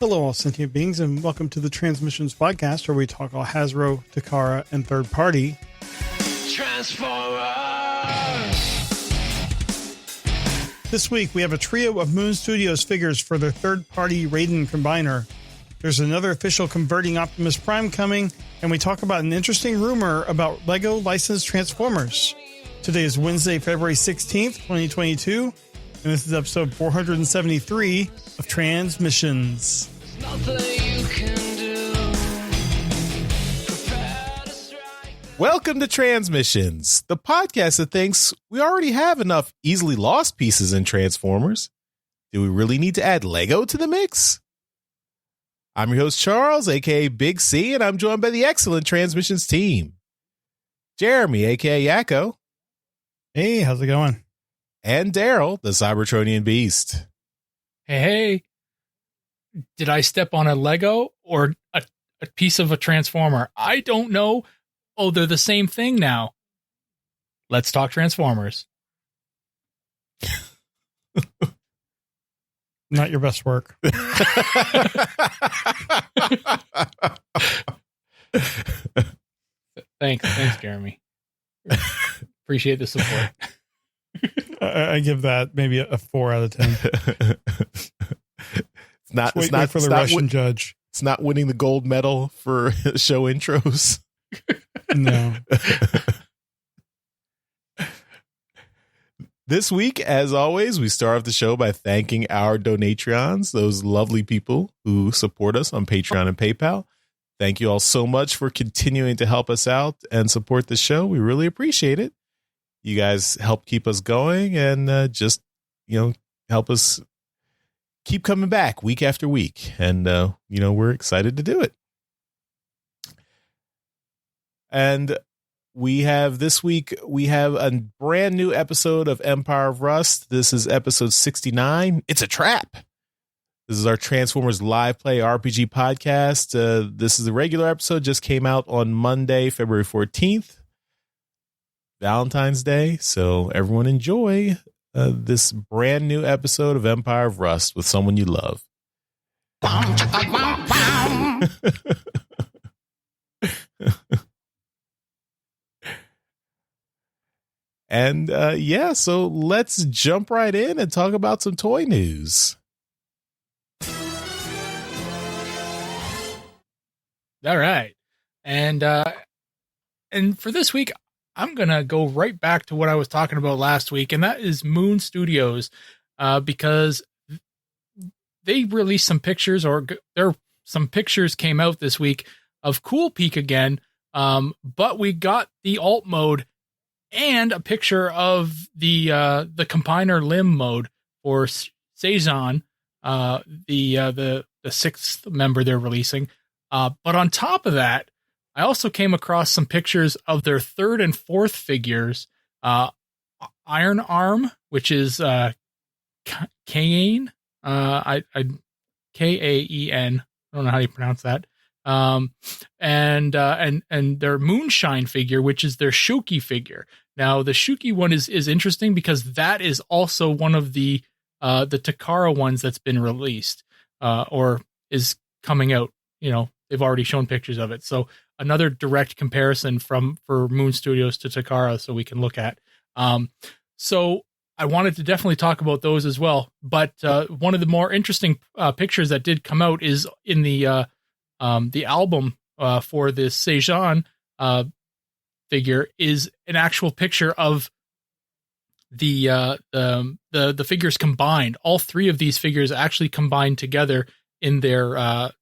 Hello, all sentient beings, and welcome to the Transmissions podcast, where we talk all Hasbro, Takara, and third party. Transformers! This week, we have a trio of Moon Studios figures for their third-party Raiden combiner. There's another official converting Optimus Prime coming, and we talk about an interesting rumor about LEGO licensed Transformers. Today is Wednesday, February 16th, 2022, and this is episode 473 of Transmissions. Welcome to Transmissions, the podcast that thinks we already have enough easily lost pieces in Transformers. Do we really need to add Lego to the mix? I'm your host, Charles, aka Big C, and I'm joined by the excellent Transmissions team. Jeremy, aka Yakko. Hey, how's it going? And Daryl, the Cybertronian Beast. Hey, did I step on a Lego or a piece of a Transformer? I don't know. Oh, they're the same thing now. Let's talk Transformers. Not your best work. Thanks, Jeremy. Appreciate the support. I give that maybe a 4 out of 10. It's not for the Russian judge. It's not winning the gold medal for show intros. No. This week, as always, we start off the show by thanking our donatrons, those lovely people who support us on Patreon and PayPal. Thank you all so much for continuing to help us out and support the show. We really appreciate it. You guys help keep us going and just, help us keep coming back week after week. And, we're excited to do it. And this week, we have a brand new episode of Empire of Rust. This is episode 69. It's a trap. This is our Transformers live play RPG podcast. This is the regular episode, just came out on Monday, February 14th, Valentine's Day. So everyone enjoy this brand new episode of Empire of Rust with someone you love. And so let's jump right in and talk about some toy news. All right. And for this week, I'm going to go right back to what I was talking about last week, and that is Moon Studios, because they released some pictures, some pictures came out this week of Cool Peak again, but we got the alt mode and a picture of the combiner limb mode for Sejan, the sixth member they're releasing. But on top of that, I also came across some pictures of their third and fourth figures. Iron Arm, which is Kain, Kaen. I don't know how you pronounce that. And their Moonshine figure, which is their Shuki figure. Now the Shuki one is interesting because that is also one of the Takara ones that's been released, or is coming out. They've already shown pictures of it. So another direct comparison for Moon Studios to Takara, so we can look at. So I wanted to definitely talk about those as well. But one of the more interesting pictures that did come out is in the album for this Sejan figure is an actual picture of the figures combined. All three of these figures actually combined together in their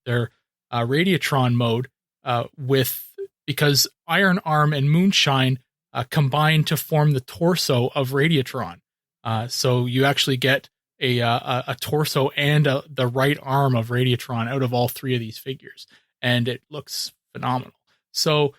Radiatron mode, because Iron Arm and Moonshine combine to form the torso of Radiatron. So you actually get a torso and the right arm of Radiatron out of all three of these figures, and it looks phenomenal. So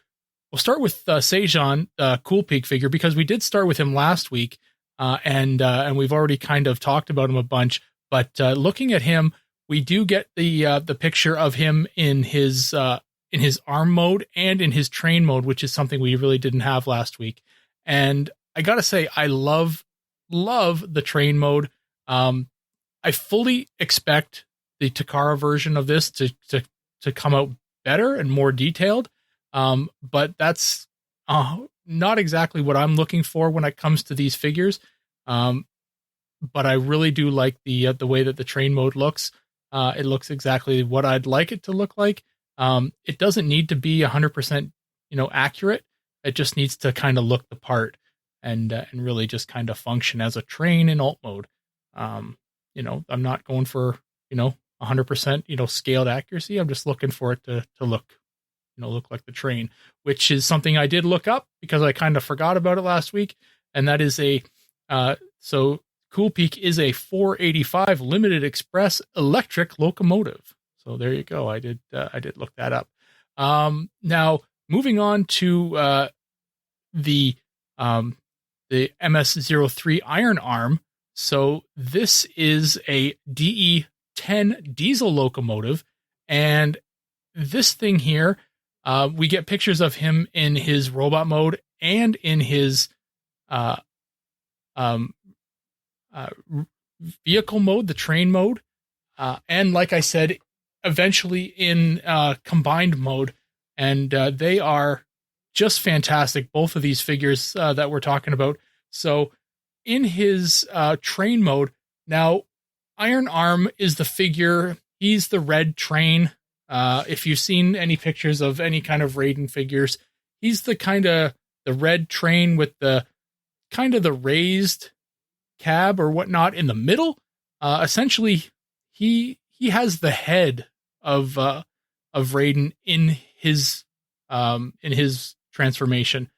we'll start with Sejan, Cool Peak figure, because we did start with him last week, and we've already kind of talked about him a bunch. But looking at him, we do get the picture of him in his arm mode and in his train mode, which is something we really didn't have last week. And I gotta say, I love the train mode. I fully expect the Takara version of this to come out better and more detailed. But that's not exactly what I'm looking for when it comes to these figures. But I really do like the way that the train mode looks. It looks exactly what I'd like it to look like. It doesn't need to be 100%, accurate. It just needs to kind of look the part and really just kind of function as a train in alt mode. I'm not going for, 100%, scaled accuracy. I'm just looking for it to look like the train, which is something I did look up because I kind of forgot about it last week. And that is so Cool Peak is a 485 limited express electric locomotive. So there you go. I did look that up. Now moving on to the MS-03 Iron Arm. So this is a DE-10 diesel locomotive, and this thing here, we get pictures of him in his robot mode and in his vehicle mode, the train mode, and like I said, eventually in combined mode, and they are just fantastic, both of these figures that we're talking about. So in his train mode, now Iron Arm is the figure, he's the red train. If you've seen any pictures of any kind of Raiden figures, he's the kind of the red train with the kind of the raised cab or whatnot in the middle. Essentially, he has the head of Raiden in his transformation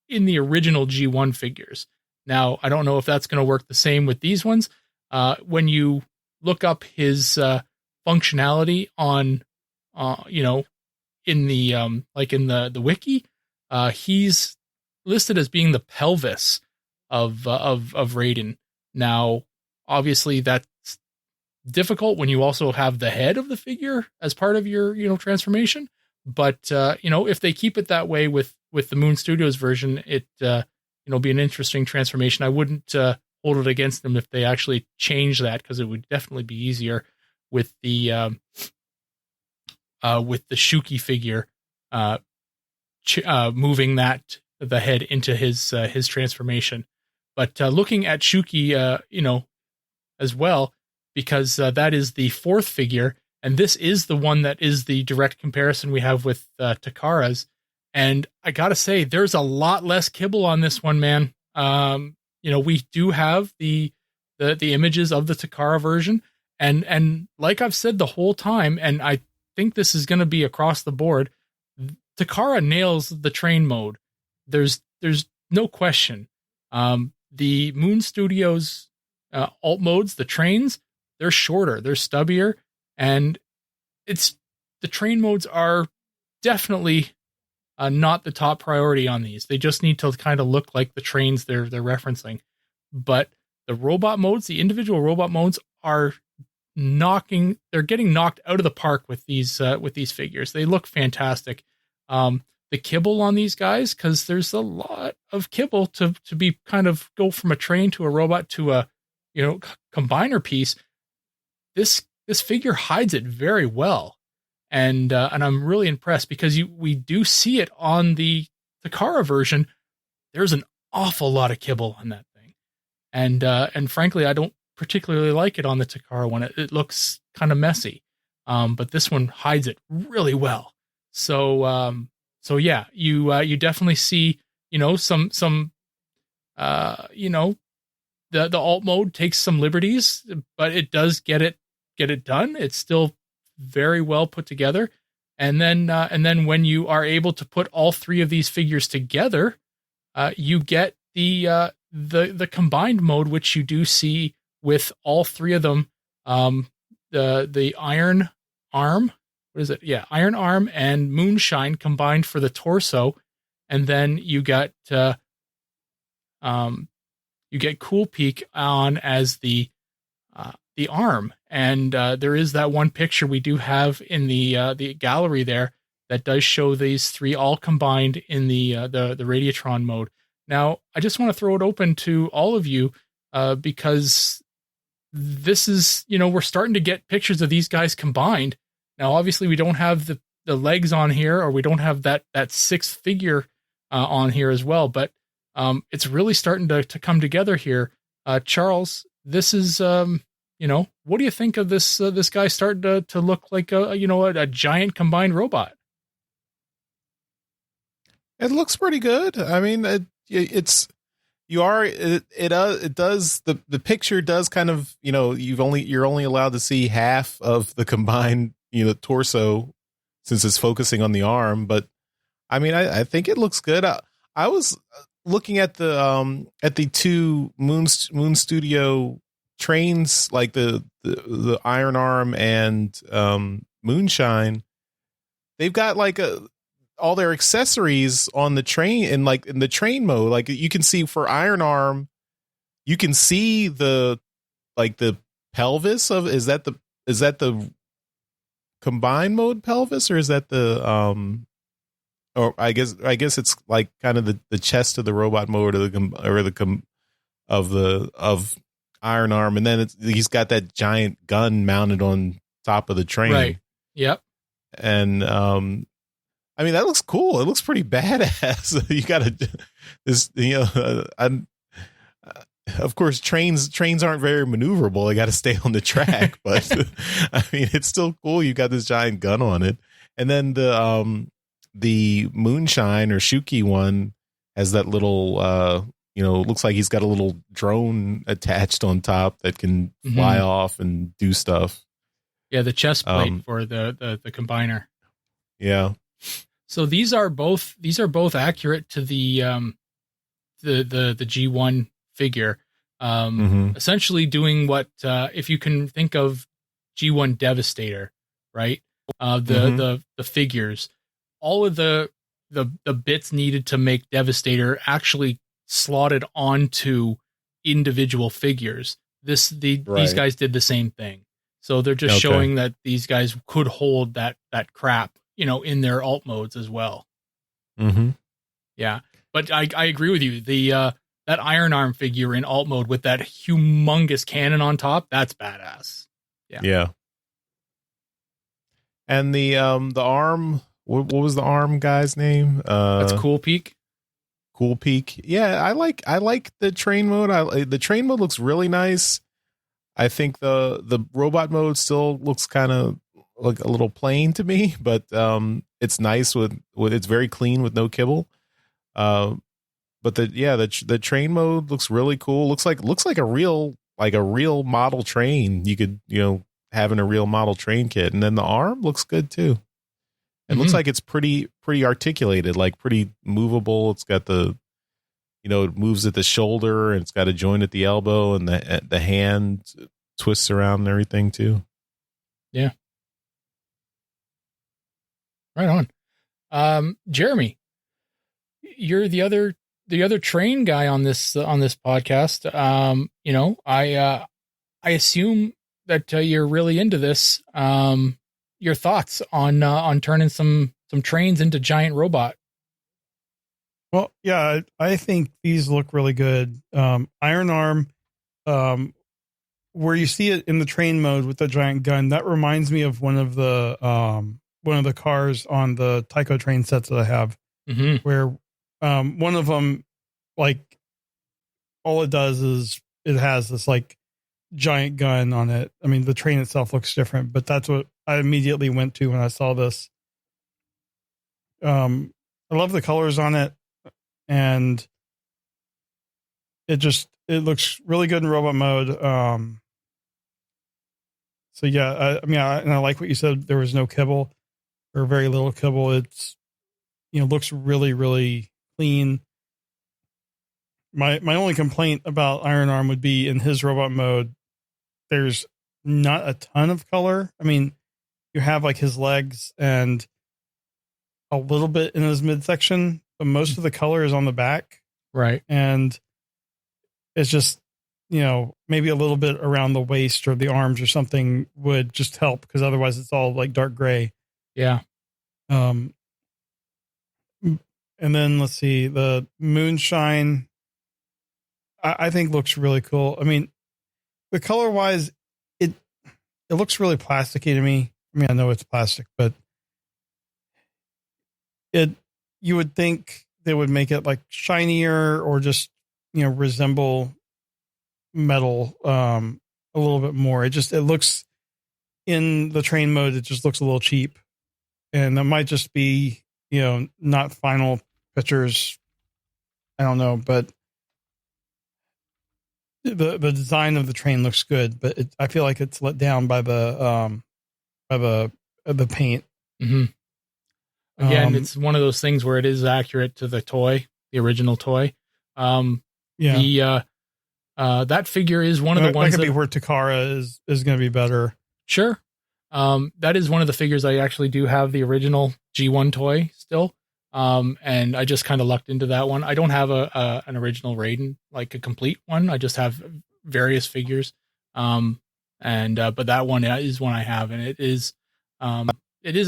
in the original G1 figures. Now, I don't know if that's going to work the same with these ones. When you look up his functionality on, in the the wiki, he's listed as being the pelvis of Raiden. Now, obviously, that's difficult when you also have the head of the figure as part of your transformation. But if they keep it that way with the Moon Studios version, it be an interesting transformation. I wouldn't hold it against them if they actually change that, because it would definitely be easier with the Shuki figure moving the head into his transformation. But looking at Shuki, as well, because that is the fourth figure, and this is the one that is the direct comparison we have with Takara's. And I gotta say, there's a lot less kibble on this one, man. We do have the images of the Takara version, and like I've said the whole time, and I think this is going to be across the board, Takara nails the train mode. There's no question. The Moon Studios alt modes, the trains, they're shorter, they're stubbier, and the train modes are definitely not the top priority on these. They just need to kind of look like the trains they're referencing. But the robot modes, the individual robot modes, are getting knocked out of the park with these figures. They look fantastic. The kibble on these guys, because there's a lot of kibble to be kind of go from a train to a robot to a combiner piece. This figure hides it very well. And I'm really impressed, because we do see it on the Takara version. There's an awful lot of kibble on that thing, and frankly, I don't particularly like it on the Takara one. It looks kind of messy, but this one hides it really well. So yeah, you definitely see some the alt mode takes some liberties, but it does get it done. It's still very well put together. And then when you are able to put all three of these figures together, you get the combined mode, which you do see with all three of them. The Iron Arm, what is it? Yeah, Iron Arm and Moonshine combined for the torso, and then you get Cool Peak on as the arm. And there is that one picture we do have in the gallery there that does show these three all combined in the Radiatron mode. Now, I just want to throw it open to all of you, because this is, we're starting to get pictures of these guys combined. Now, obviously, we don't have the legs on here, or we don't have that sixth figure on here as well, but it's really starting to come together here. Charles, this is, what do you think of this guy starting to look like a giant combined robot? It looks pretty good. I mean, the picture does kind of, you're only allowed to see half of the combined, torso, since it's focusing on the arm. But I mean, I think it looks good. I was looking at the two Moon Studio trains, like the Iron Arm and Moonshine. They've got like all their accessories on the train, and like in the train mode, like you can see for Iron Arm, you can see the pelvis of, is that the combined mode pelvis, or is that the or I guess it's like kind of the chest of the robot mode, of Iron Arm, and then he's got that giant gun mounted on top of the train. Right. Yep. And I mean, that looks cool. It looks pretty badass. You got of course, trains aren't very maneuverable. They got to stay on the track, but I mean, it's still cool. You got this giant gun on it, and then the Moonshine or Shuki one has that little, looks like he's got a little drone attached on top that can fly off and do stuff. Yeah, the chest plate for the combiner. Yeah. So these are both accurate to the G1 figure. Essentially doing what, if you can think of G1 Devastator, right? The figures, all of the bits needed to make Devastator actually slotted onto individual figures. These guys did the same thing. So they're just showing that these guys could hold that crap, in their alt modes as well. Yeah. But I agree with you. That Iron Arm figure in alt mode with that humongous cannon on top, that's badass. Yeah. And the arm, what was the arm guy's name? That's Cool Peak. Cool Peak. Yeah, I like the train mode. The train mode looks really nice. I think the robot mode still looks kind of like a little plain to me, but it's nice with it's very clean with no kibble. But the train mode looks really cool. Looks like a real model train. You could have in a real model train kit, and then the arm looks good too. It looks like it's pretty articulated, like pretty movable. It's got it moves at the shoulder, and it's got a joint at the elbow, and the hand twists around and everything too. Yeah. Right on. Jeremy, you're the other train guy on this podcast. I assume that you're really into this. Your thoughts on turning some trains into giant robot? Well, yeah, I think these look really good. Iron Arm, where you see it in the train mode with the giant gun, that reminds me of one of the cars on the Tycho train sets that I have, where one of them, like, all it does is it has this like giant gun on it. I mean, the train itself looks different, but that's what I immediately went to when I saw this. I love the colors on it, and it looks really good in robot mode. So yeah, I like what you said. There was no kibble, or very little kibble. It's, looks really, really clean. My only complaint about Iron Arm would be in his robot mode, there's not a ton of color. I mean, you have like his legs and a little bit in his midsection, but most of the color is on the back. Right. And it's just, maybe a little bit around the waist or the arms or something would just help, because otherwise it's all like dark gray. Yeah. And then let's see, the Moonshine, I think looks really cool. I mean, the color wise, it looks really plasticky to me. I mean, I know it's plastic, but you would think they would make it like shinier or just, resemble metal a little bit more. It looks in the train mode, it just looks a little cheap. And that might just be, not final pictures. I don't know, but the design of the train looks good, but I feel like it's let down by the paint. Mm-hmm. Again, it's one of those things where it is accurate to the toy, the original toy. That figure is one of the ones that could be where Takara is going to be better. Sure. That is one of the figures I actually do have the original G1 toy still. And I just kind of lucked into that one. I don't have an original Raiden, like a complete one. I just have various figures. But that one is one I have, and it is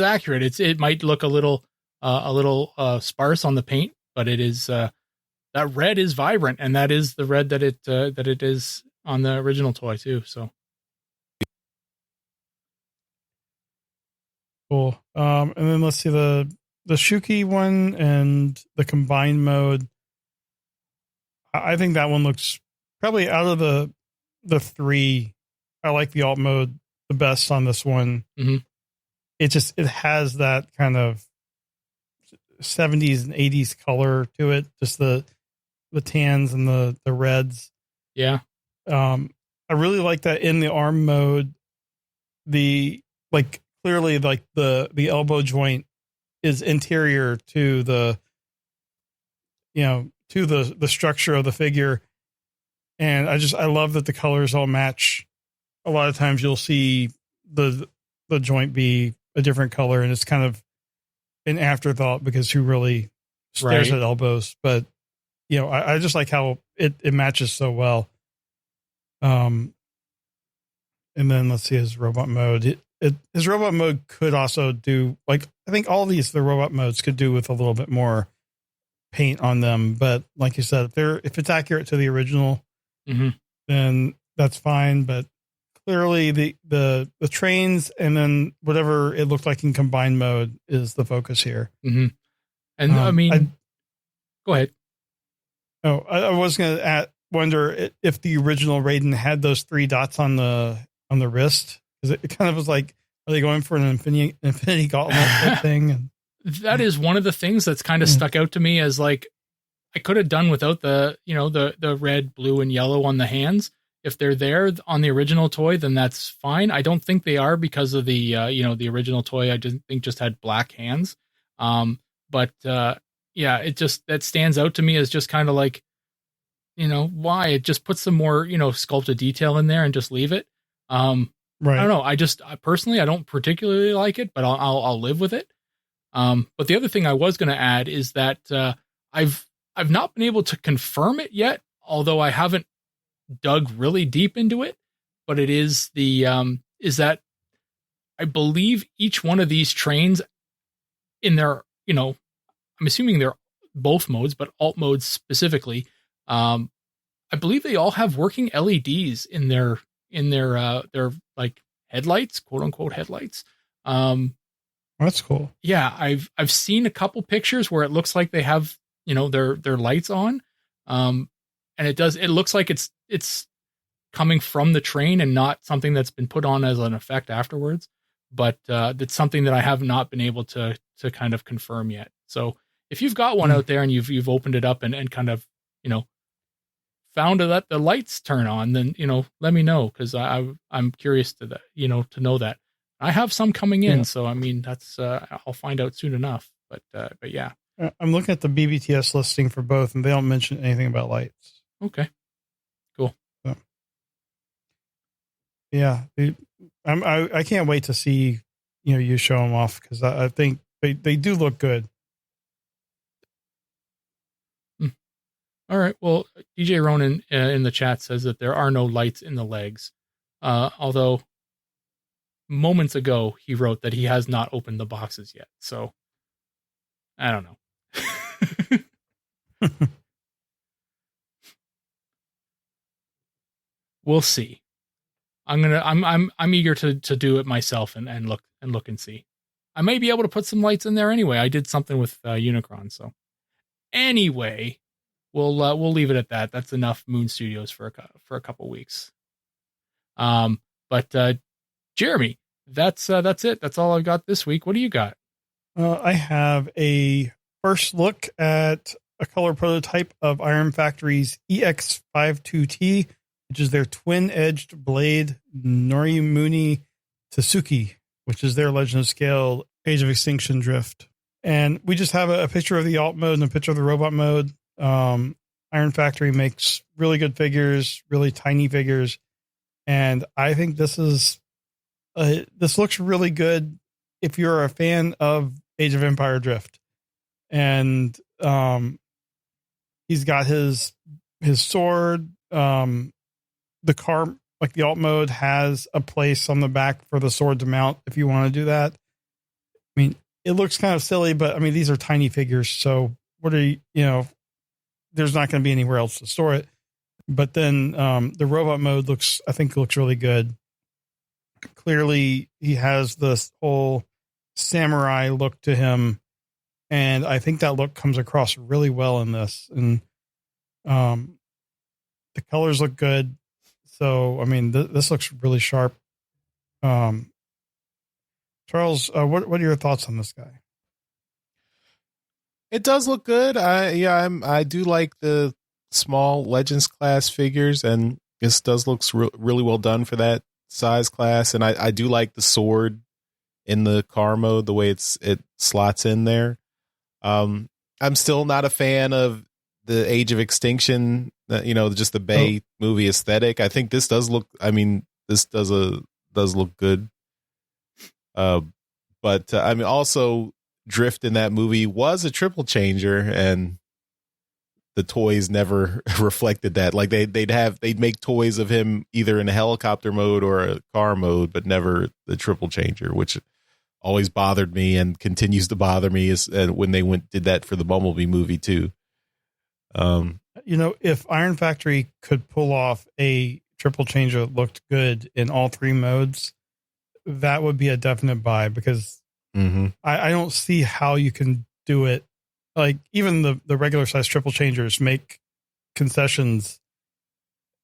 accurate. It might look a little sparse on the paint, but it is, that red is vibrant, and that is the red that it is on the original toy too. So cool. And then let's see the Shuki one and the combined mode. I think that one looks probably out of the three. I like the alt mode the best on this one. Mm-hmm. It has that kind of 70s and 80s color to it. Just the tans and the reds. Yeah. I really like that in the arm mode. Clearly the elbow joint is interior to the structure of the figure. And I love that the colors all match. A lot of times you'll see the joint be a different color, and it's kind of an afterthought because who really stares at elbows, but I just like how it matches so well. And then let's see his robot mode. His robot mode could also do, like, I think all the robot modes could do with a little bit more paint on them. But like you said, if it's accurate to the original, mm-hmm. then that's fine. But clearly the trains and then whatever it looked like in combined mode is the focus here. Mm-hmm. And go ahead. Oh, I was going to wonder if the original Raiden had those 3 dots on the wrist, because it kind of was like, are they going for an infinity gauntlet thing? And that is one of the things that's kind of stuck out to me as, like, I could have done without the red, blue, and yellow on the hands. If they're there on the original toy, then that's fine. I don't think they are because of the original toy. I didn't think just had black hands. That stands out to me as just kind of like, why it just puts some more, sculpted detail in there and just leave it. Right. I don't know. I personally, I don't particularly like it, but I'll live with it. But the other thing I was going to add is that, I've not been able to confirm it yet, although I haven't dug really deep into it, but it is is that I believe each one of these trains in their, I'm assuming they're both modes, but alt modes specifically, I believe they all have working LEDs in their like headlights, quote unquote headlights. That's cool. Yeah, I've seen a couple pictures where it looks like they have, their lights on. And it looks like it's coming from the train and not something that's been put on as an effect afterwards. But that's something that I have not been able to kind of confirm yet. So if you've got one out there and you've opened it up and kind of, found that the lights turn on, then, let me know, because I'm curious to know that. I have some coming in, so I mean that's I'll find out soon enough. But yeah, I'm looking at the BBTS listing for both, and they don't mention anything about lights. Okay, cool. So, yeah, I can't wait to see you show them off, because I think they do look good. All right. Well, DJ Ronan in the chat says that there are no lights in the legs, although moments ago he wrote that he has not opened the boxes yet. So I don't know. We'll see. I'm eager to do it myself and look and see. I may be able to put some lights in there anyway. I did something with Unicron. So anyway, we'll leave it at that. That's enough Moon Studios for a couple weeks. But Jeremy, that's it. That's all I've got this week. What do you got? I have a first look at a color prototype of Iron Factory's EX52T, which is their twin-edged blade Norimuni Tsuki, which is their Legend of Scale Age of Extinction Drift. And we just have a picture of the alt mode and a picture of the robot mode. Iron Factory makes really good figures, really tiny figures. And I think this looks really good if you're a fan of Age of Empire Drift. And he's got his sword. The car, like the alt mode, has a place on the back for the sword to mount if you want to do that. I mean, it looks kind of silly, but I mean, these are tiny figures. So what are there's not going to be anywhere else to store it. But then the robot mode looks really good. Clearly, he has this whole samurai look to him. And I think that look comes across really well in this. And the colors look good. So, I mean, this looks really sharp. Charles, what are your thoughts on this guy? It does look good. I do like the small Legends class figures, and this does look really well done for that size class. And I do like the sword in the car mode, the way it slots in there. I'm still not a fan of the Age of Extinction, just the Bay movie aesthetic. I think this does look, this does look good. But also Drift in that movie was a triple changer, and the toys never reflected that. Like they'd make toys of him either in a helicopter mode or a car mode, but never the triple changer, which always bothered me and continues to bother me is when they did that for the Bumblebee movie too. If Iron Factory could pull off a triple changer that looked good in all three modes, that would be a definite buy, because I don't see how you can do it. Like even the regular size triple changers make concessions,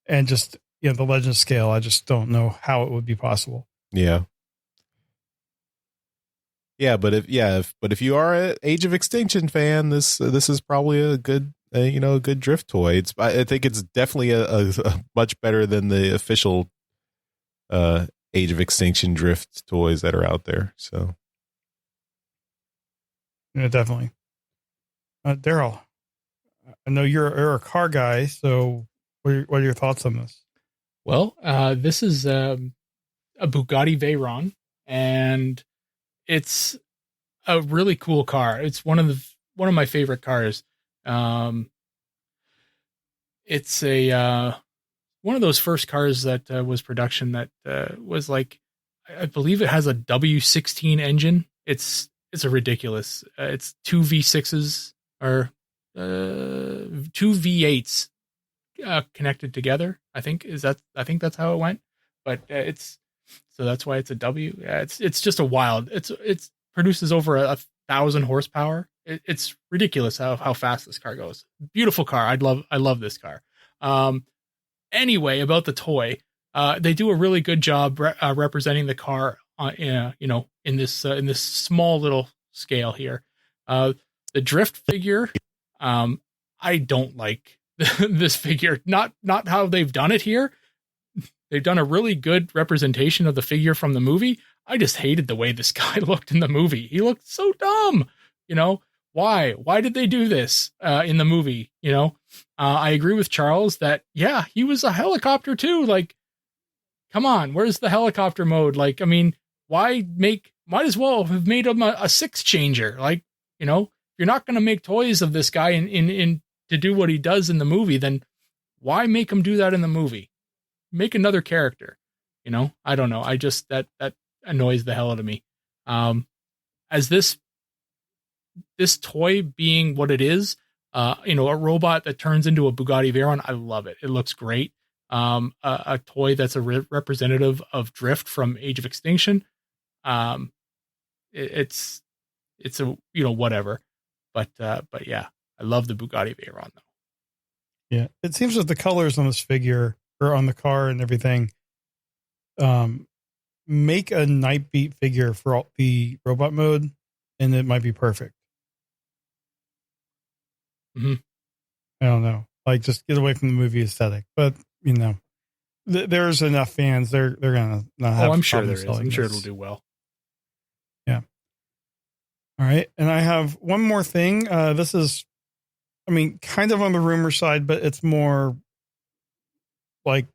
and just the Legend scale, I just don't know how it would be possible. Yeah. Yeah, but if you are an Age of Extinction fan, this is probably a good a good Drift toy. I think it's definitely a much better than the official Age of Extinction Drift toys that are out there. So yeah, definitely. Daryl, I know you're a car guy, so what are your thoughts on this? Well, this is a Bugatti Veyron, and it's a really cool car. It's one of my favorite cars. It's a one of those first cars that was production that was like, I believe it has a W16 engine. It's a ridiculous. It's two V6s or two V8s connected together. I think that's how it went. But so that's why it's a W. Yeah, it's just a wild. It produces over 1,000 horsepower. It's ridiculous how fast this car goes. Beautiful car. I love this car. Anyway, about the toy, they do a really good job representing the car. In this small little scale here. The Drift figure, I don't like this figure. Not how they've done it here. They've done a really good representation of the figure from the movie. I just hated the way this guy looked in the movie. He looked so dumb. Why? Why did they do this in the movie? I agree with Charles that, yeah, he was a helicopter too. Like, come on, where's the helicopter mode? Like, might as well have made him a six changer. Like, you're not going to make toys of this guy in to do what he does in the movie, then why make him do that in the movie? Make another character. I don't know. I just, that annoys the hell out of me. As this toy being what it is, a robot that turns into a Bugatti Veyron, I love it. It looks great. a toy that's a representative of Drift from Age of Extinction. It's a, whatever, but yeah, I love the Bugatti Veyron though. Yeah, it seems that the colors on this figure or on the car and everything, make a Nightbeat figure for all the robot mode, and it might be perfect. Mm-hmm. I don't know, like just get away from the movie aesthetic, but there's enough fans. They're gonna not have. Oh, I'm sure there is. I'm sure this. it'll do well. Yeah. All right, and I have one more thing. This is, kind of on the rumor side, but it's more like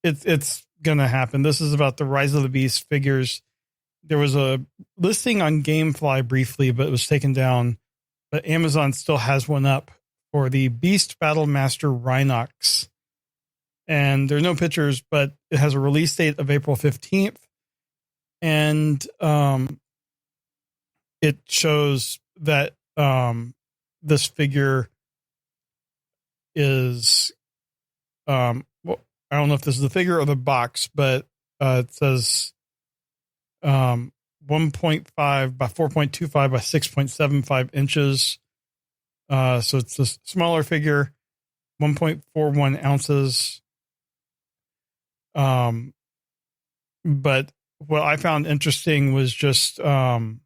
it's gonna happen. This is about the Rise of the Beast figures. There was a listing on GameFly briefly, but it was taken down. But Amazon still has one up for the Beast Battle Master Rhinox. And there are no pictures, but it has a release date of April 15th. And it shows that this figure is, I don't know if this is the figure or the box, but it says 1.5 by 4.25 by 6.75 inches. So it's a smaller figure, 1.41 ounces. But what I found interesting was just, that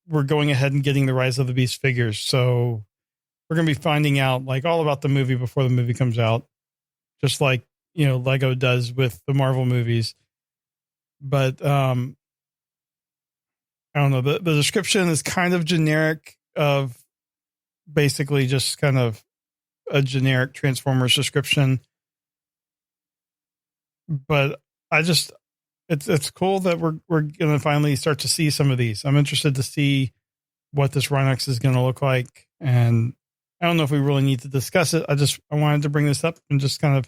we're going ahead and getting the Rise of the Beast figures. So we're going to be finding out like all about the movie before the movie comes out, just like, Lego does with the Marvel movies. But, I don't know. The description is kind of generic of basically just kind of a generic Transformers description. But it's cool that we're going to finally start to see some of these. I'm interested to see what this Rhinox is going to look like. And I don't know if we really need to discuss it. I wanted to bring this up and just kind of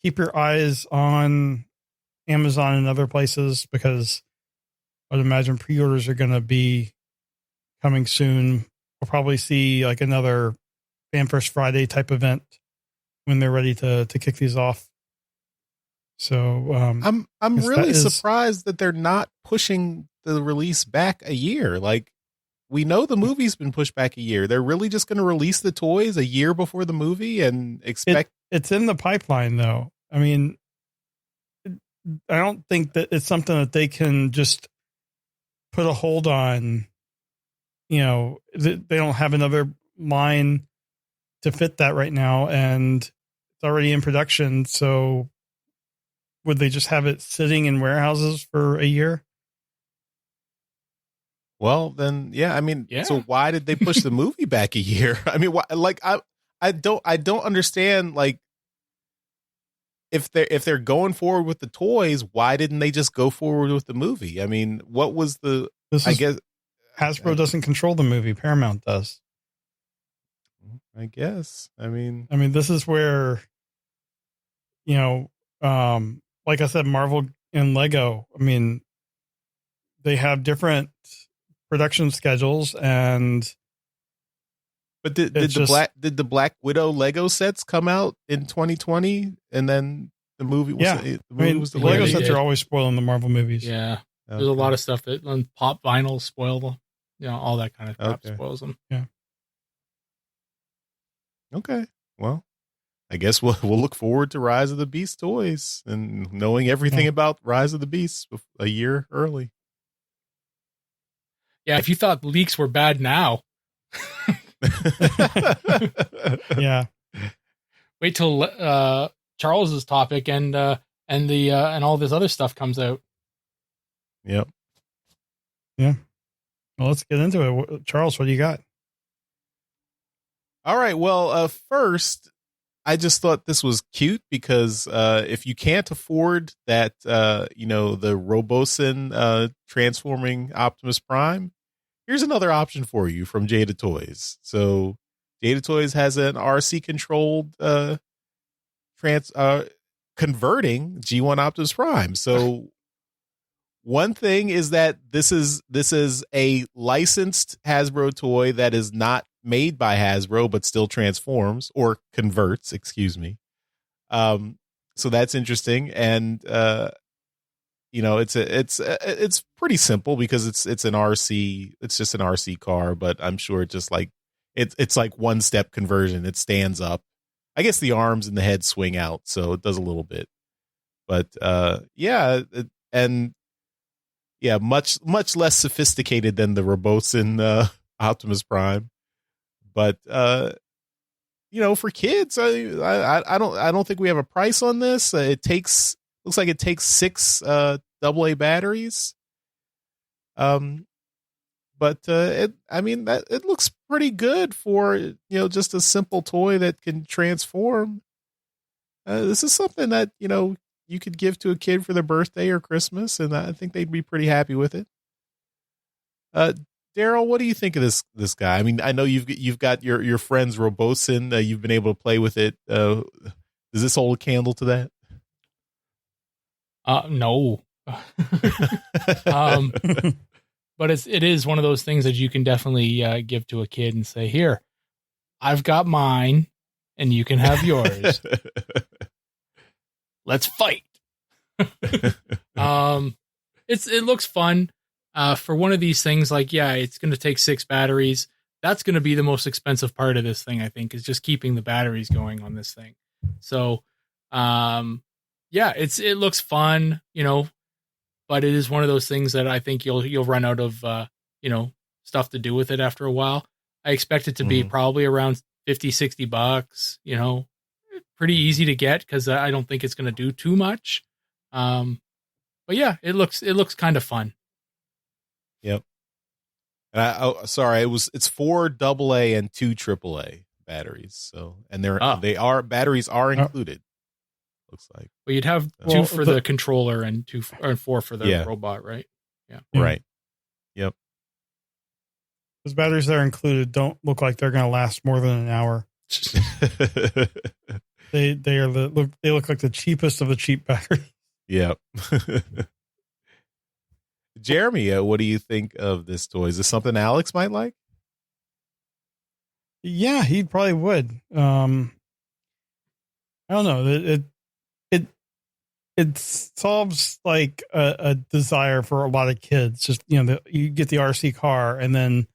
keep your eyes on Amazon and other places, because I'd imagine pre-orders are going to be coming soon. We'll probably see like another Fan First Friday type event when they're ready to kick these off. So I'm really surprised that they're not pushing the release back a year. Like, we know the movie's been pushed back a year. They're really just going to release the toys a year before the movie and expect it's in the pipeline though. I don't think that it's something that they can just put a hold on. They don't have another line to fit that right now, and it's already in production. So would they just have it sitting in warehouses for a year? Well, then, yeah. Yeah. So why did they push the movie back a year? Why, like, I don't understand. Like, if they're going forward with the toys, why didn't they just go forward with the movie? What was the? I guess Hasbro doesn't control the movie. Paramount does. I guess. This is where, like I said, Marvel and Lego, they have different production schedules, but did the Black Widow Lego sets come out in 2020, and then the movie was the Lego sets are always spoiling the Marvel movies. Yeah. Okay. There's a lot of stuff that on pop vinyl spoil them, all that kind of crap spoils them. Yeah. Okay. Well, I guess we'll look forward to Rise of the Beast toys and knowing everything about Rise of the Beast a year early. Yeah, if you thought leaks were bad now. Yeah. Wait till Charles's topic and all this other stuff comes out. Yep. Yeah. Well, let's get into it. Charles, what do you got? All right. Well, first, I just thought this was cute because if you can't afford that, the Robosen transforming Optimus Prime, here's another option for you from Jada Toys. So Jada Toys has an RC controlled converting G1 Optimus Prime. So one thing is that this is a licensed Hasbro toy that is not made by Hasbro, but still transforms or converts, excuse me. So that's interesting. And, it's pretty simple because it's an RC. It's just an RC car, but I'm sure it's like one step conversion. It stands up. I guess the arms and the head swing out, so it does a little bit. But much less sophisticated than the Robosin Optimus Prime. But for kids, I don't think we have a price on this. Looks like it takes 6 AA batteries. But it looks pretty good for just a simple toy that can transform. This is something that you could give to a kid for their birthday or Christmas, and I think they'd be pretty happy with it. Daryl, what do you think of this guy? I mean, I know you've got your friend's Robosin. You've been able to play with it. Does this hold a candle to that? No. But it is one of those things that you can definitely give to a kid and say, "Here, I've got mine, and you can have yours. Let's fight." It looks fun. For one of these things, it's going to take 6 batteries. That's going to be the most expensive part of this thing, I think, is just keeping the batteries going on this thing. So, it looks fun, but it is one of those things that I think you'll run out of, stuff to do with it after a while. I expect it to be probably around $50-$60, pretty easy to get because I don't think it's going to do too much. But yeah, it looks kind of fun. Yep. And it's 4 AA and 2 AAA batteries. So, and batteries are included. Looks like. Well, you'd have 2 for the controller and 4 for the robot, right? Yeah. Right. Yep. Those batteries that are included don't look like they're going to last more than an hour. They look like the cheapest of the cheap batteries. Yep. Jeremy, what do you think of this toy? Is this something Alex might like? Yeah, he probably would. I don't know. It solves like a desire for a lot of kids. Just you get the RC car, and then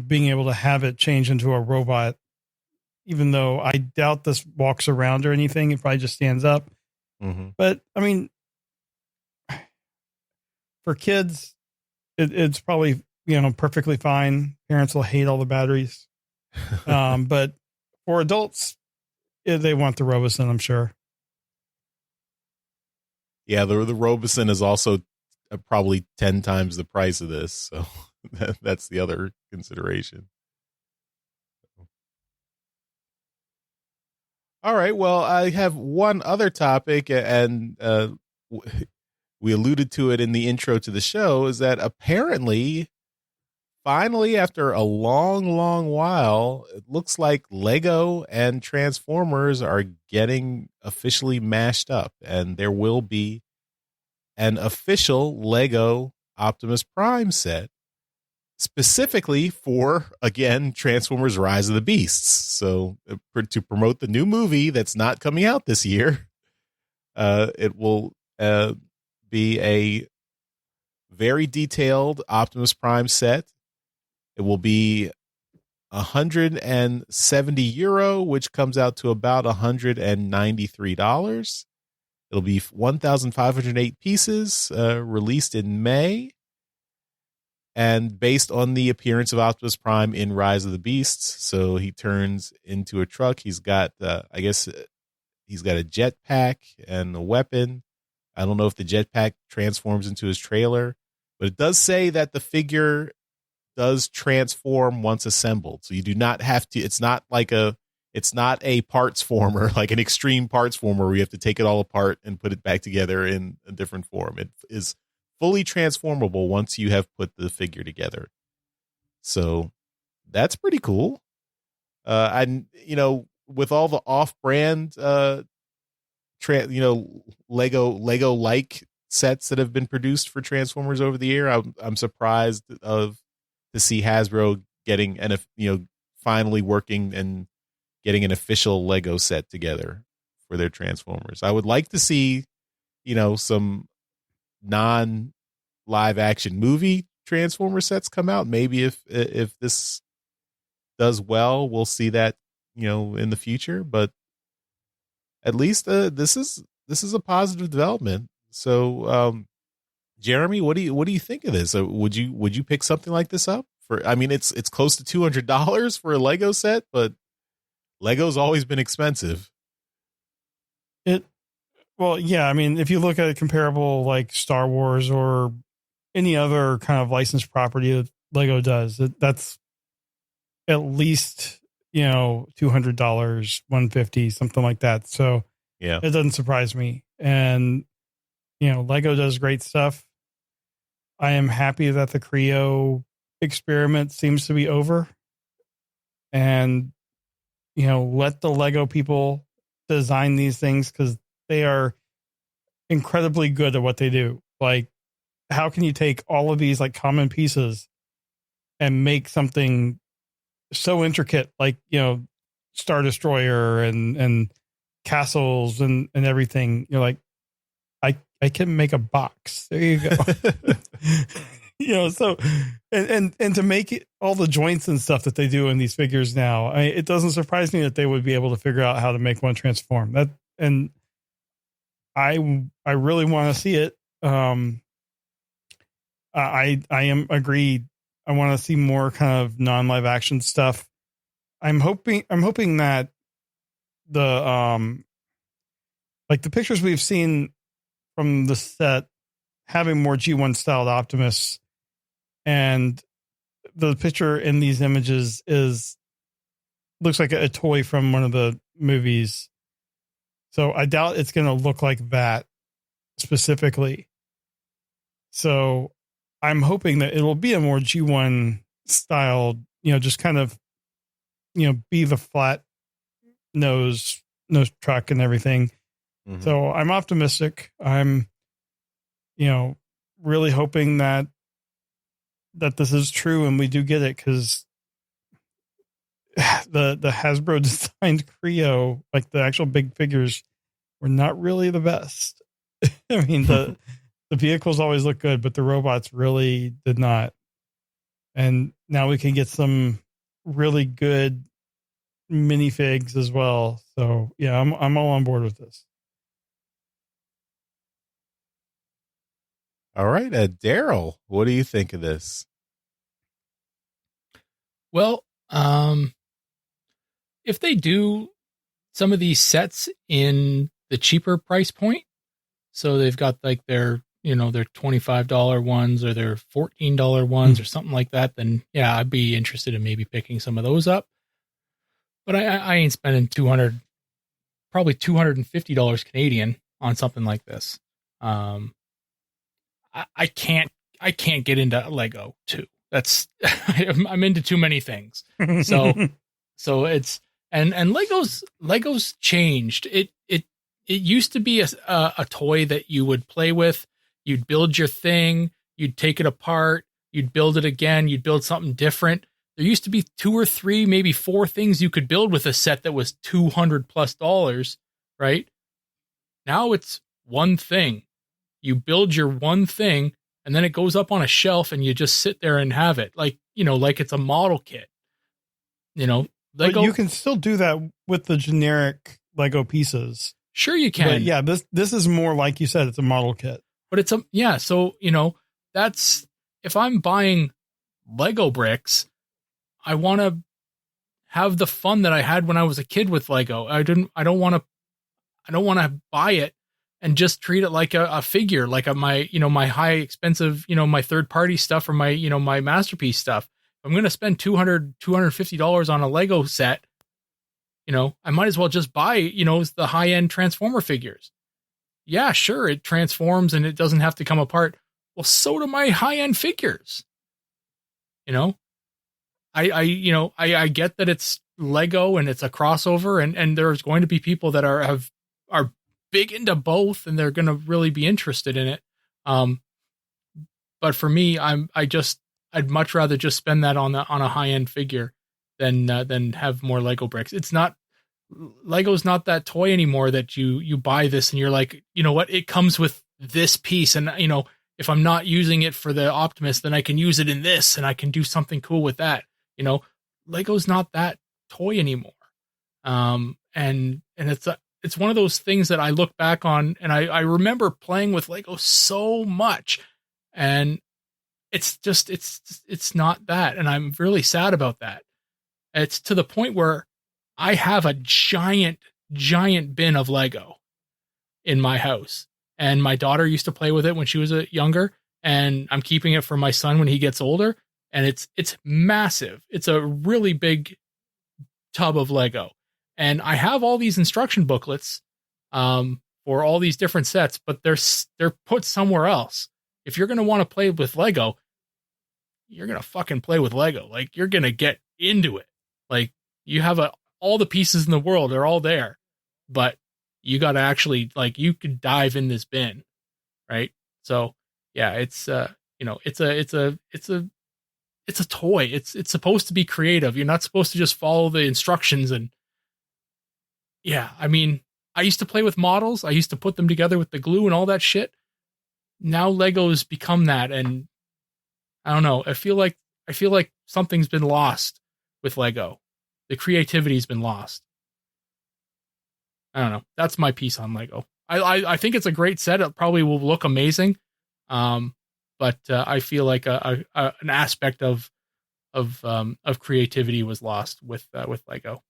being able to have it change into a robot. Even though I doubt this walks around or anything, it probably just stands up. Mm-hmm. But I mean, for kids, it's probably perfectly fine. Parents will hate all the batteries, but for adults, they want the Robosin, I'm sure. Yeah, the Robosin is also probably 10 times the price of this, so that's the other consideration. All right, well, I have one other topic, and we alluded to it in the intro to the show, is that apparently, finally, after a long, long while, it looks like Lego and Transformers are getting officially mashed up, and there will be an official Lego Optimus Prime set specifically for, again, Transformers Rise of the Beasts. So to promote the new movie that's not coming out this year, it will be a very detailed Optimus Prime set. It will be €170, which comes out to about $193. It'll be 1,508 pieces, released in May. And based on the appearance of Optimus Prime in Rise of the Beasts, so he turns into a truck. He's got, he's got a jetpack and a weapon. I don't know if the jetpack transforms into his trailer, but it does say that the figure does transform once assembled. So you do not have to. It's not a parts former, like an extreme parts former where you have to take it all apart and put it back together in a different form. It is fully transformable once you have put the figure together. So that's pretty cool. And with all the off-brand, Lego like sets that have been produced for Transformers over the year, I'm surprised to see Hasbro getting finally working and getting an official Lego set together for their Transformers. I would like to see, some non-live action movie Transformer sets come out. Maybe if this does well, we'll see that, in the future. But at least this is a positive development. So, Jeremy, what do you think of this? Would you pick something like this up for? I mean, it's close to $200 for a Lego set, but Lego's always been expensive. Well, yeah. I mean, if you look at a comparable like Star Wars or any other kind of licensed property that Lego does, that's at least $200, $150, something like that. So yeah, it doesn't surprise me. And Lego does great stuff. I am happy that the Creo experiment seems to be over, and let the Lego people design these things, because they are incredibly good at what they do. Like, how can you take all of these like common pieces and make something so intricate, like, Star Destroyer and castles and everything? You're like, I can make a box. There you go. So, and to make it, all the joints and stuff that they do in these figures now, it doesn't surprise me that they would be able to figure out how to make one transform. And I really want to see it. I am agreed. I want to see more kind of non-live action stuff. I'm hoping that the like the pictures we've seen from the set having more G1 styled Optimus, and the picture in these images looks like a toy from one of the movies. So I doubt it's going to look like that specifically. So I'm hoping that it'll be a more G1 styled, just kind of, be the flat nose truck and everything. Mm-hmm. So I'm optimistic. I'm, really hoping that this is true and we do get it, because the Hasbro designed Creo, like the actual big figures, were not really the best. I mean, the vehicles always look good, but the robots really did not. And now we can get some really good minifigs as well. So yeah, I'm all on board with this. All right, Daryl, what do you think of this? Well, if they do some of these sets in the cheaper price point, so they've got like their $25 ones or their $14 ones or something like that, then yeah, I'd be interested in maybe picking some of those up. But I ain't spending probably $250 Canadian on something like this. I can't get into Lego too. That's I'm into too many things. So it's and Legos changed. It used to be a toy that you would play with. You'd build your thing, you'd take it apart, you'd build it again, you'd build something different. There used to be 2 or 3, maybe 4 things you could build with a set that was $200+, right? Now it's one thing. You build your one thing, and then it goes up on a shelf, and you just sit there and have it, like it's a model kit. Lego. But you can still do that with the generic Lego pieces. Sure, you can. But yeah, this is more like you said, it's a model kit. But it's so that's, if I'm buying Lego bricks, I want to have the fun that I had when I was a kid with Lego. I don't want to buy it and just treat it like a figure, like my high expensive, my third party stuff, or my, my masterpiece stuff. If I'm going to spend $250 on a Lego set, I might as well just buy, the high end Transformer figures. Yeah, sure, it transforms and it doesn't have to come apart. Well, so do my high end figures. I get that it's Lego and it's a crossover, and there's going to be people that are big into both, and they're going to really be interested in it. But for me, I'd much rather just spend that on a high end figure than have more Lego bricks. It's not Lego's not that toy anymore that you buy this and you're like, you know what, it comes with this piece, and you know, if I'm not using it for the Optimus, then I can use it in this and I can do something cool with that. You know, Lego's not that toy anymore. And it's one of those things that I look back on, and I remember playing with Lego so much, and it's not that. And I'm really sad about that. It's to the point where I have a giant bin of Lego in my house, and my daughter used to play with it when she was younger, and I'm keeping it for my son when he gets older. And it's massive. It's a really big tub of Lego. And I have all these instruction booklets for all these different sets, but they're put somewhere else. If you're going to want to play with Lego, you're going to fucking play with Lego. Like, you're going to get into it. Like, you have all the pieces in the world, they're all there, but you got to actually, like, you could dive in this bin. Right. So yeah, it's it's a toy. It's supposed to be creative. You're not supposed to just follow the instructions. And yeah, I mean, I used to play with models. I used to put them together with the glue and all that shit. Now Lego's become that. And I don't know. I feel like something's been lost with Lego. The creativity's been lost. I don't know. That's my piece on Lego. I think it's a great set. It probably will look amazing. But I feel like an aspect of creativity was lost with Lego.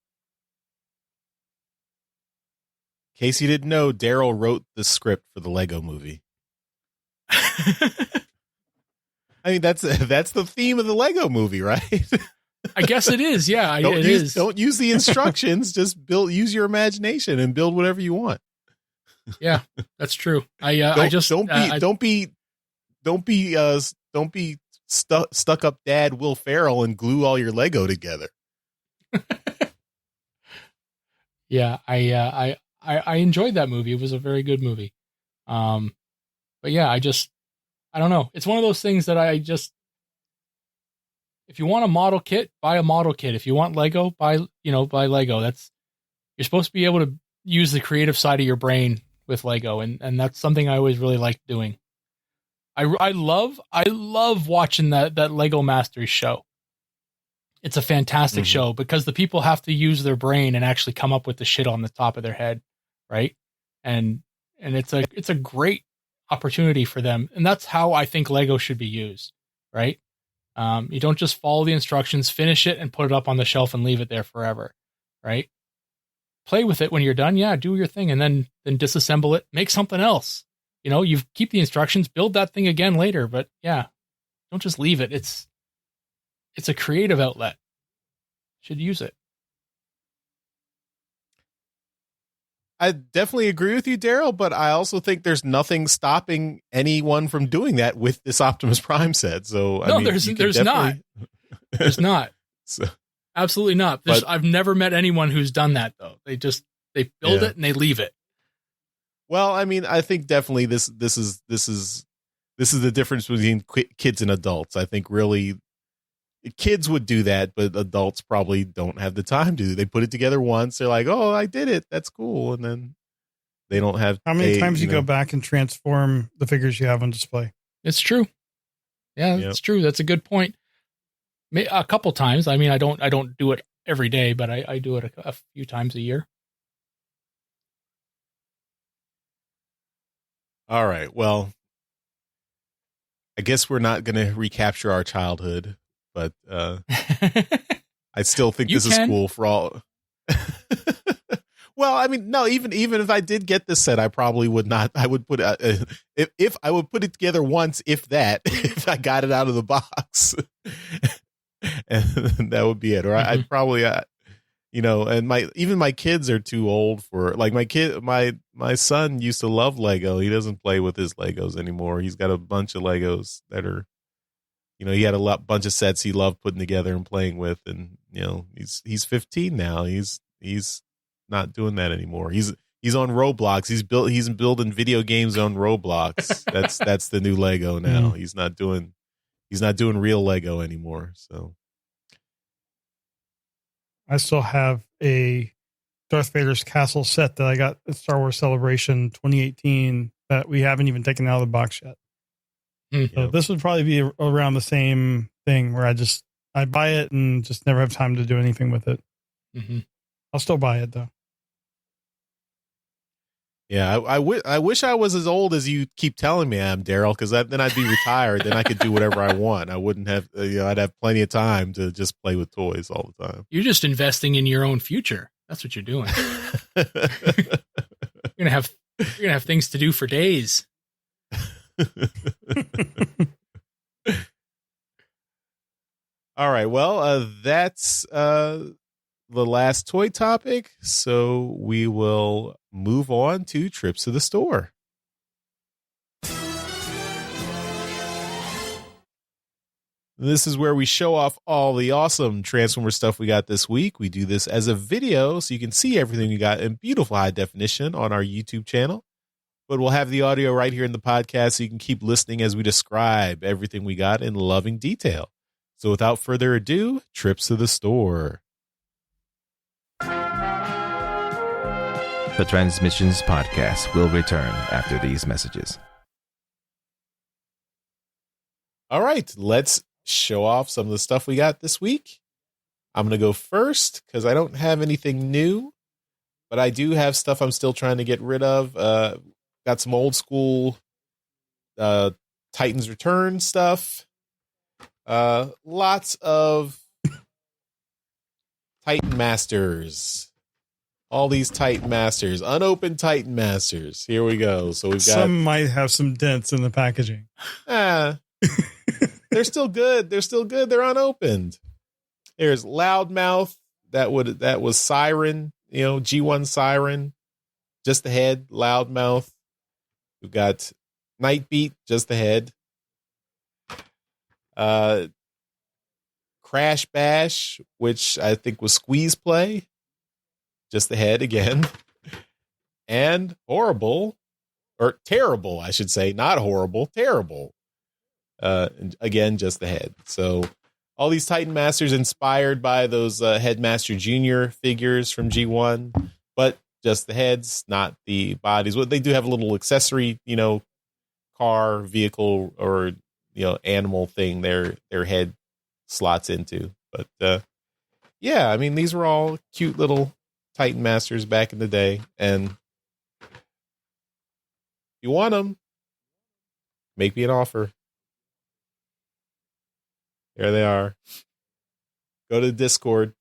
In case you didn't know, Daryl wrote the script for the Lego movie. I mean, that's the theme of the Lego movie, right? I guess it is. Yeah, it is. Don't use the instructions. Just use your imagination and build whatever you want. Yeah, that's true. Don't be stuck up dad Will Ferrell and glue all your Lego together. Yeah, I enjoyed that movie. It was a very good movie. But yeah, I don't know. It's one of those things that if you want a model kit, buy a model kit. If you want Lego, buy Lego. You're supposed to be able to use the creative side of your brain with Lego. And that's something I always really liked doing. I love watching that Lego Masters show. It's a fantastic show because the people have to use their brain and actually come up with the shit on the top of their head. Right. And it's a great opportunity for them. And that's how I think Lego should be used. Right. You don't just follow the instructions, finish it and put it up on the shelf and leave it there forever. Right. Play with it when you're done. Yeah. Do your thing. And then disassemble it, make something else. You know, you keep the instructions, build that thing again later, but yeah, don't just leave it. It's a creative outlet. Should use it. I definitely agree with you, Daryl, but I also think there's nothing stopping anyone from doing that with this Optimus Prime set. So no, there's not. There's not. So, absolutely not. I've never met anyone who's done that though. They build it and they leave it. Well, I mean, I think definitely this is the difference between kids and adults. I think really kids would do that, but adults probably don't have the time to. They put it together once. They're like, "Oh, I did it. That's cool," and then they don't have. How many times you go back and transform the figures you have on display? It's true. Yeah, it's true. That's a good point. A couple times. I mean, I don't do it every day, but I do it a few times a year. All right. Well, I guess we're not going to recapture our childhood, but I still think this is cool for all. Well, I mean, no, even if I did get this set, I probably would not. I would put if I would put it together once, if I got it out of the box, and that would be it. Or I'd probably, and my kids are too old for, like, my son used to love Lego. He doesn't play with his Legos anymore. He's got a bunch of Legos that are, he had a bunch of sets he loved putting together and playing with. And, he's 15 now. He's not doing that anymore. He's on Roblox. He's building video games on Roblox. That's the new Lego now. He's not doing real Lego anymore. So I still have a Darth Vader's castle set that I got at Star Wars Celebration 2018 that we haven't even taken out of the box yet. So this would probably be around the same thing where I buy it and just never have time to do anything with it. Mm-hmm. I'll still buy it though. Yeah, I wish I was as old as you keep telling me I am, Daryl, because then I'd be retired. Then I could do whatever I want. I wouldn't have, I'd have plenty of time to just play with toys all the time. You're just investing in your own future. That's what you're doing. You're gonna have things to do for days. All right. Well, that's the last toy topic. So we will move on to trips to the store. This is where we show off all the awesome Transformer stuff we got this week. We do this as a video so you can see everything we got in beautiful high definition on our YouTube channel. But we'll have the audio right here in the podcast so you can keep listening as we describe everything we got in loving detail. So without further ado, trips to the store. The Transmissions Podcast will return after these messages. All right, let's show off some of the stuff we got this week. I'm going to go first because I don't have anything new, but I do have stuff I'm still trying to get rid of. Got some old school Titans Return stuff. Lots of Titan Masters. All these Titan Masters. Unopened Titan Masters. Here we go. So we've got... Some might have some dents in the packaging. They're still good. They're still good. They're unopened. There's Loudmouth. That was Siren. G1 Siren. Just the head. Loudmouth. We've got Nightbeat. Just the head. Crash Bash, which I think was Squeeze Play. Just the head again. And Horrible. Or Terrible, I should say. Not horrible. Terrible. Again, just the head. So all these Titan Masters inspired by those Headmaster Jr. figures from G1, but just the heads, not the bodies. Well, they do have a little accessory, car, vehicle, or animal thing their head slots into. But yeah, I mean, these were all cute little Titan Masters back in the day, and if you want them, make me an offer. There they are. Go to the Discord,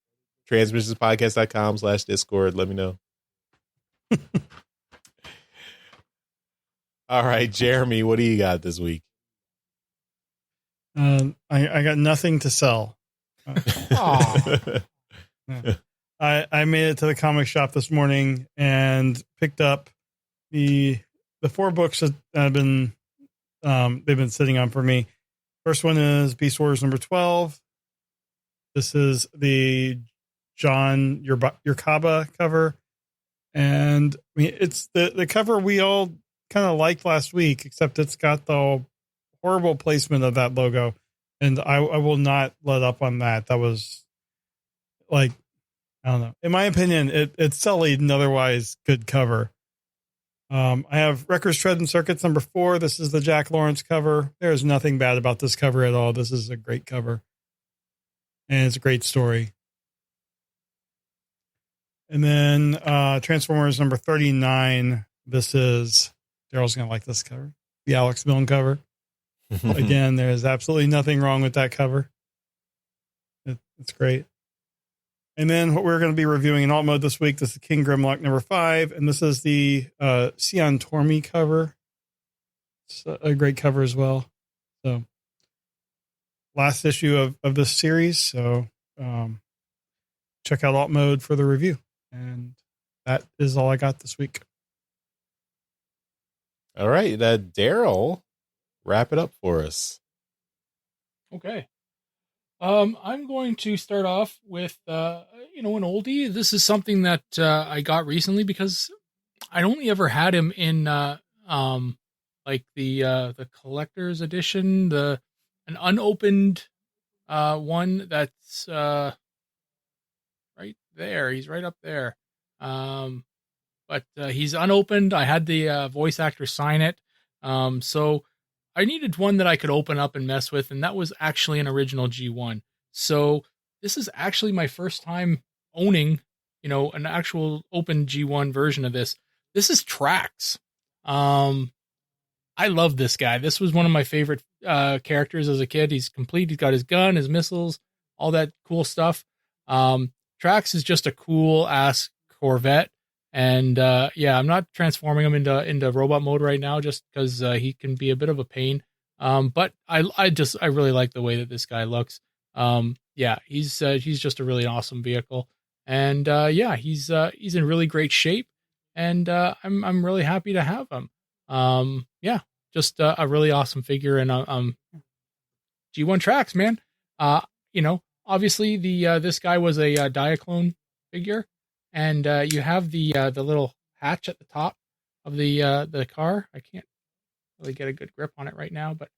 transmissionspodcast.com/Discord. Let me know. All right, Jeremy, what do you got this week? I got nothing to sell. I made it to the comic shop this morning and picked up the 4 books that have been they've been sitting on for me. First one is Beast Wars number 12. This is the John Yerkaba cover. And I mean, it's the cover we all kind of liked last week, except it's got the horrible placement of that logo. And I will not let up on that. That was like, I don't know. In my opinion, it's sullied an otherwise good cover. I have Wreckers, Tread, and Circuits number 4. This is the Jack Lawrence cover. There's nothing bad about this cover at all. This is a great cover. And it's a great story. And then Transformers number 39. This is, Daryl's going to like this cover. The Alex Milne cover. Again, there's absolutely nothing wrong with that cover. It's great. And then what we're going to be reviewing in alt mode this week, this is King Grimlock number 5. And this is the Sion Tormi cover. It's a great cover as well. So last issue of this series. So check out alt mode for the review. And that is all I got this week. All right. Daryl, wrap it up for us. Okay. I'm going to start off with, an oldie. This is something that I got recently because I'd only ever had him in like the collector's edition, an unopened one that's right there. He's right up there. But he's unopened. I had the voice actor sign it. So I needed one that I could open up and mess with, and that was actually an original G1. So this is actually my first time owning, an actual open G1 version of this. This is Trax. I love this guy. This was one of my favorite characters as a kid. He's complete. He's got his gun, his missiles, all that cool stuff. Trax is just a cool ass Corvette. And I'm not transforming him into robot mode right now just because he can be a bit of a pain. But I really like the way that this guy looks. He's just a really awesome vehicle. And he's in really great shape. And I'm really happy to have him. Just a really awesome figure. And G1 Trax, man. Obviously this guy was a Diaclone figure. And you have the little hatch at the top of the car. I can't really get a good grip on it right now, but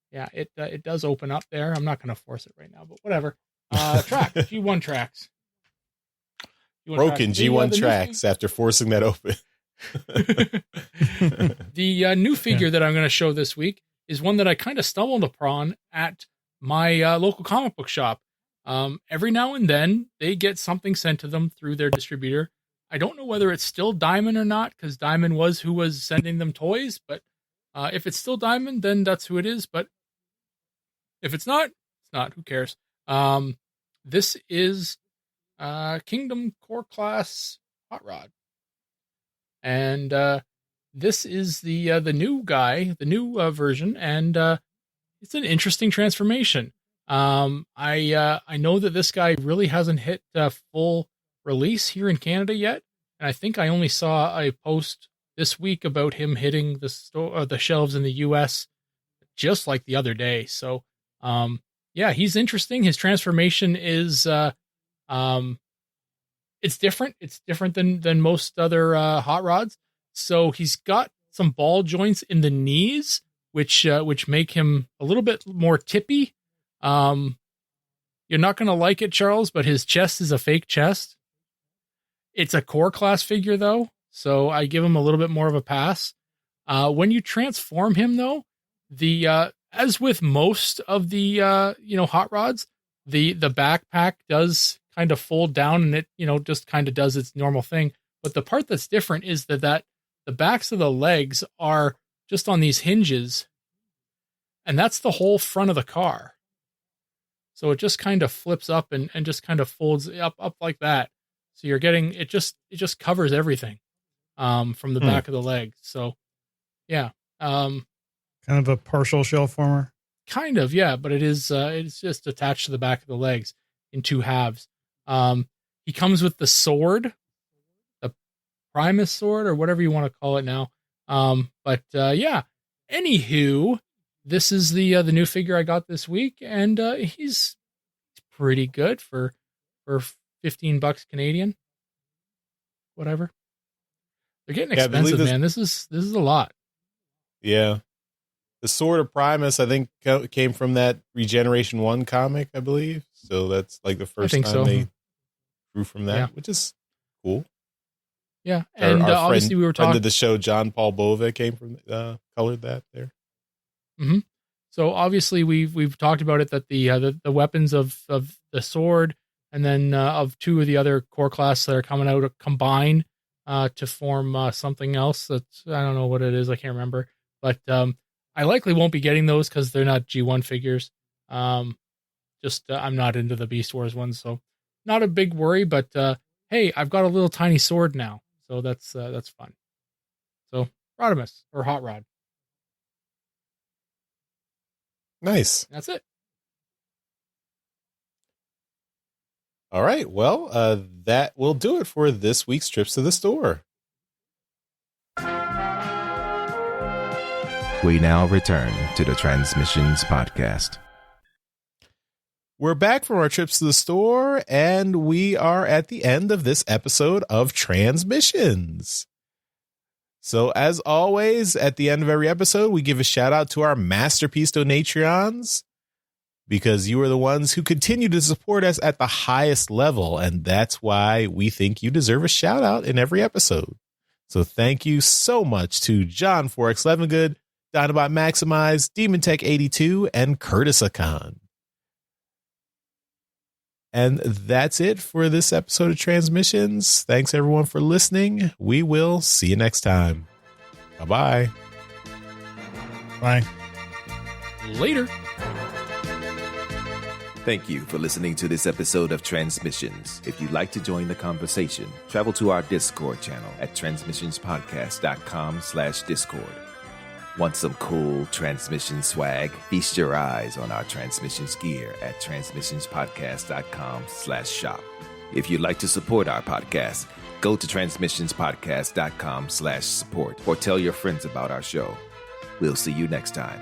yeah, it does open up there. I'm not going to force it right now, but whatever. G1 Trax. Broken G1 Trax after forcing that open. The new figure that I'm going to show this week is one that I kind of stumbled upon at my local comic book shop. Every now and then they get something sent to them through their distributor. I don't know whether it's still Diamond or not, because Diamond was who was sending them toys, but if it's still Diamond, then that's who it is. But if it's not, it's not. Who cares? This is Kingdom Core Class Hot Rod. And this is the new guy, the new version, and it's an interesting transformation. I know that this guy really hasn't hit full release here in Canada yet, and I think I only saw a post this week about him hitting the shelves in the US just like the other day. So, he's interesting. His transformation is it's different. It's different than most other hot rods. So he's got some ball joints in the knees, which make him a little bit more tippy. You're not going to like it, Charles, but his chest is a fake chest. It's a core class figure though, so I give him a little bit more of a pass. When you transform him though, as with most of the hot rods, the backpack does kind of fold down and it just kind of does its normal thing. But the part that's different is that the backs of the legs are just on these hinges, and that's the whole front of the car. So it just kind of flips up and just kind of folds up like that. So you're getting it just covers everything from the back of the leg. So yeah. Kind of a partial shell former. Kind of, yeah, but it's just attached to the back of the legs in two halves. He comes with the sword, the Primus sword, or whatever you want to call it now. Anywho, this is the new figure I got this week, and he's pretty good for $15 Canadian. Whatever. They're getting expensive, man. This is a lot. Yeah. The Sword of Primus, I think, came from that Regeneration 1 comic, I believe. So that's like the first time they drew from that, which is cool. Yeah, and our obviously we were talking. Friend of the show, John Paul Bova, came from colored that there. Mm-hmm. So obviously we've talked about it, that the weapons of the sword and then of two of the other core class that are coming out combine to form something else. That's, I don't know what it is. I can't remember, but I likely won't be getting those because they're not G1 figures. I'm not into the Beast Wars ones, so not a big worry. But hey, I've got a little tiny sword now, so that's fun. So Rodimus or Hot Rod. Nice. That's it. All right. Well, that will do it for this week's Trips to the Store. We now return to the Transmissions Podcast. We're back from our trips to the store, and we are at the end of this episode of Transmissions. So, as always, at the end of every episode, we give a shout out to our Masterpiece Donatrions. because you are the ones who continue to support us at the highest level. And that's why we think you deserve a shout out in every episode. So thank you so much to John Forex Levengood, Dinobot Maximize, Demon Tech 82, and Curtis Akan. And that's it for this episode of Transmissions. Thanks everyone for listening. We will see you next time. Bye-bye. Bye. Later. Thank you for listening to this episode of Transmissions. If you'd like to join the conversation, travel to our Discord channel at transmissionspodcast.com/Discord. Want some cool transmission swag? Feast your eyes on our transmissions gear at transmissionspodcast.com/shop. If you'd like to support our podcast, go to transmissionspodcast.com/support or tell your friends about our show. We'll see you next time.